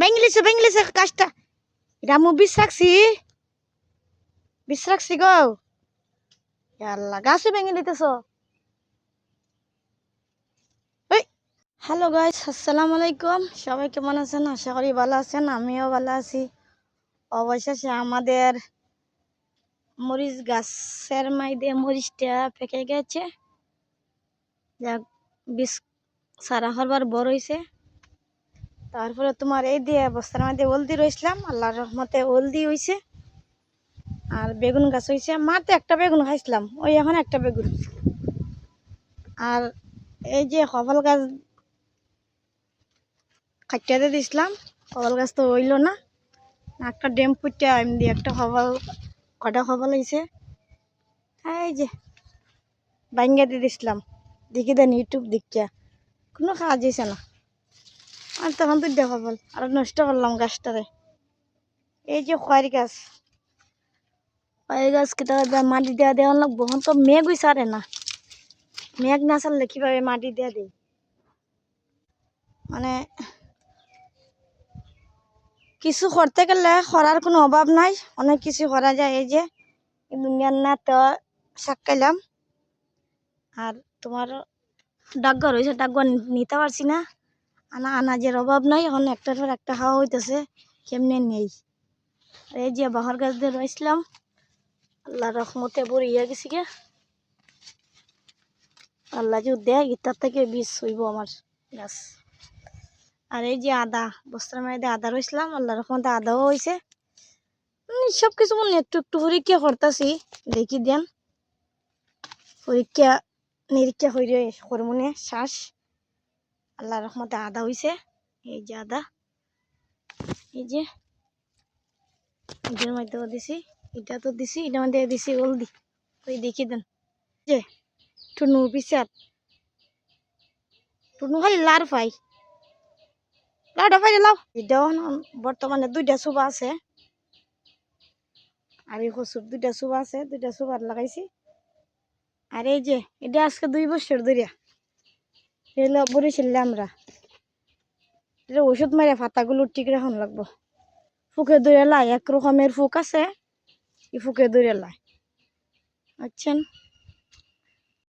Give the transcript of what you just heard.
বেঙ্গলিছে গাছটা এটা আমি বিষ রাখছি গো আল্লাহ গাছে ভেঙে দিতেছ। হ্যালো গাইস, আসসালামু আলাইকুম। সবাই কেমন আছেন? আশা করি ভালো আছেন, আমিও ভালো আছি। অবশেষে আমাদের মরিচ গাছের মাইদে মরিচটা পেকে গেছে, যাক বীজ সারা হরবার বড় হয়েছে। তারপরে তোমার এই দিয়ে বস্তার মধ্যে হলদি রয়েছিলাম, আল্লাহর রহমতে হলদি হয়েছে। আর বেগুন গাছ হয়েছে, মার তো একটা বেগুন খাইছিলাম, ওই এখন একটা বেগুন। আর এই যে কপাল গাছ কাটিয়াতে দিছিলাম, কপাল গাছ তো হইল না, একটা ডেম ফুটে এমনি একটা কটা কপাল হয়েছে। এই যে ভাঙ্গা দিয়ে দিছিলাম, দেখি দেন ইউটিউব দেখিয়া কোনো কাজ হয়েছে না। আর তখন তো কপাল আর নষ্ট করলাম গাছটারে। এই যে খয়ের গাছ কেটা মাটি দেওয়া দেওয়া লাগবো, এখন তো মেঘ হয়েছে আরে না, মেঘ না চাললে কিভাবে মাটি দেওয়া দেয়। মানে কিছু করতে গেলে করার কোনো অভাব নাই, অনেক কিছু করা যায়। এই যে দুনিয়ার না তো শাকাইলাম, আর তোমার ডাকঘর হয়েছে, ডাকঘর নিতে পারছি না, আনাজের অভাব নাই, এখন একটার পর একটা খাওয়া হইতেছে, কেমনে নেই। এই যে বাহার গাছ দিয়ে রয়েছিলাম, আল্লাহ রহমতে বড়িয়ে গেছি গে, আল্লাহ যে দেয় ইতার থেকে বীজ হইব আমার গাছ। আর এই যে আদা বস্তার মধ্যে আদা রয়েছিলাম, আল্লাহ রহমতে আদাও হয়েছে। সব কিছু মনে একটু একটু পরীক্ষা করতেছি, দেখি দেন পরীক্ষা নিরীক্ষা হইরে করমনে শ্বাস। আল্লাহ রহমতে আদা হয়েছে, এই যে আদা, এই যে এটার মধ্যেও দিছি, এটা তো দিছি, এটার মধ্যে দিছি হলদি। ওই দেখি দেন যে টুনু পিসার টুনু খালি লার পাই, লাউটা পাই লাও। এটাও বর্তমানে দুইটা সুবা আছে, আর এই কচুর দুইটা সুবা আছে, দুইটা সুবার লাগাইছি। আর এই যে এটা আজকে 2 বছর ধরে এলো বরিশালে আমরা, এটা ওষুধ মারে পাতাগুলো ঠিক রাখুন লাগবো। ফুকে ধরে লাই, এক রকমের ফুক আছে, এই ফুকে ধরে লাই, বুঝছেন।